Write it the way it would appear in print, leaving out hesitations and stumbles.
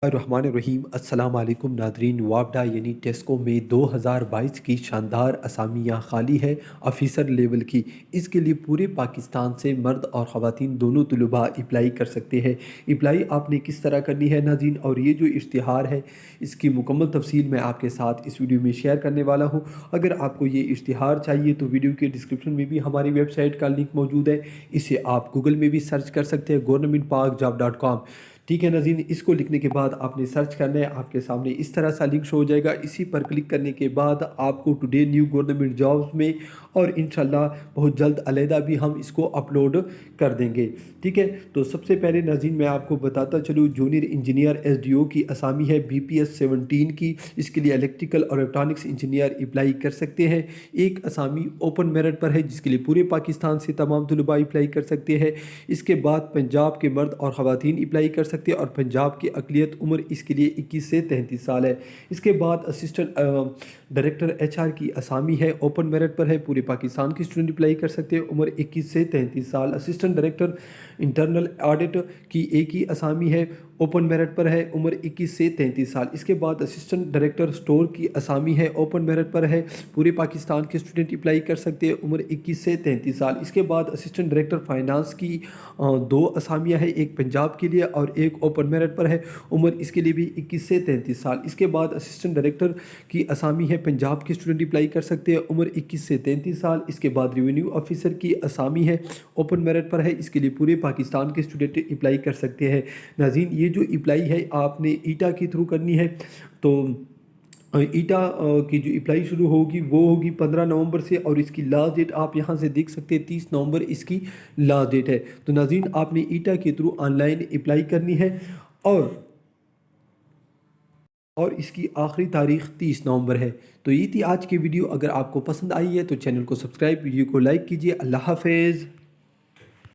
الرحمن الرحیم السلام علیکم ناظرین۔ وابڈا یعنی ٹیسکو میں 2022 کی شاندار اسامیاں خالی ہے آفیسر لیول کی۔ اس کے لیے پورے پاکستان سے مرد اور خواتین دونوں طلباء اپلائی کر سکتے ہیں۔ اپلائی آپ نے کس طرح کرنی ہے ناظرین، اور یہ جو اشتہار ہے اس کی مکمل تفصیل میں آپ کے ساتھ اس ویڈیو میں شیئر کرنے والا ہوں۔ اگر آپ کو یہ اشتہار چاہیے تو ویڈیو کے ڈسکرپشن میں بھی ہماری ویب سائٹ کا لنک موجود ہے، اسے آپ گوگل میں بھی سرچ کر سکتے ہیں governmentparkjob.com۔ ٹھیک ہے ناظرین، اس کو لکھنے کے بعد آپ نے سرچ کرنا ہے، آپ کے سامنے اس طرح سا لنک شو ہو جائے گا۔ اسی پر کلک کرنے کے بعد آپ کو ٹوڈے نیو گورنمنٹ جابز میں اور انشاءاللہ بہت جلد علیحدہ بھی ہم اس کو اپلوڈ کر دیں گے۔ ٹھیک ہے، تو سب سے پہلے ناظرین میں آپ کو بتاتا چلوں، جونیئر انجینئر SDO کی اسامی ہے BPS 17 کی۔ اس کے لیے الیکٹریکل اور الیکٹرانکس انجینئر اپلائی کر سکتے ہیں۔ ایک اسامی اوپن میرٹ پر ہے جس کے لیے پورے پاکستان سے تمام طلباء اپلائی کر سکتے ہیں۔ اس کے بعد پنجاب کے مرد اور خواتین اپلائی کر سکتے ہیں، اور پنجاب کی اقلیت عمر اس کے لیے 21 سے 33 سال ہے۔ اس کے بعد اسسٹنٹ ڈائریکٹر HR کی اسامی ہے، اوپن میرٹ پر ہے، پورے پاکستان کی اسٹوڈنٹ اپلائی کر سکتے ہیں، عمر 21 سے 33 سال۔ اسسٹنٹ ڈائریکٹر انٹرنل آڈٹ کی ایک ہی اسامی ہے، اوپن میرٹ پر ہے، عمر 21 سے 33 سال۔ اس کے بعد اسسٹنٹ ڈائریکٹر اسٹور کی اسامی ہے، اوپن میرٹ پر ہے، پورے پاکستان کے اسٹوڈنٹ اپلائی کر سکتے ہیں، عمر 21 سے 33 سال۔ اس کے بعد اسسٹنٹ ڈائریکٹر فائنانس کی دو اسامیاں ہیں، ایک پنجاب کے لیے اور ایک اوپن میرٹ پر ہے، عمر اس کے لیے بھی 21 سے 33 سال۔ اس کے بعد اسسٹنٹ ڈائریکٹر کی اسامی ہے، پنجاب کے اسٹوڈنٹ اپلائی کر سکتے ہیں، عمر 21 سے 33 سال۔ اس کے بعد ریونیو آفیسر کی اسامی ہے، اوپن میرٹ پر ہے، اس کے لیے پورے پاکستان کے اسٹوڈنٹ اپلائی کر سکتے ہیں۔ ناظرین، یہ جو اپلائی ہے آپ نے ایٹا کے تھرو کرنی ہے، تو ایٹا کی جو اپلائی شروع ہوگی وہ ہوگی 15 نومبر سے، اور اس کی لاسٹ ڈیٹ آپ یہاں سے دیکھ سکتے ہیں 30 نومبر اس کی لاسٹ ڈیٹ ہے۔ تو ناظرین، آپ نے ایٹا کے تھرو آن لائن اپلائی کرنی ہے، اور اس کی آخری تاریخ 30 نومبر ہے۔ تو یہ تھی آج کی ویڈیو۔ اگر آپ کو پسند آئی ہے تو چینل کو سبسکرائب، ویڈیو کو لائک کیجیے۔ اللہ حافظ۔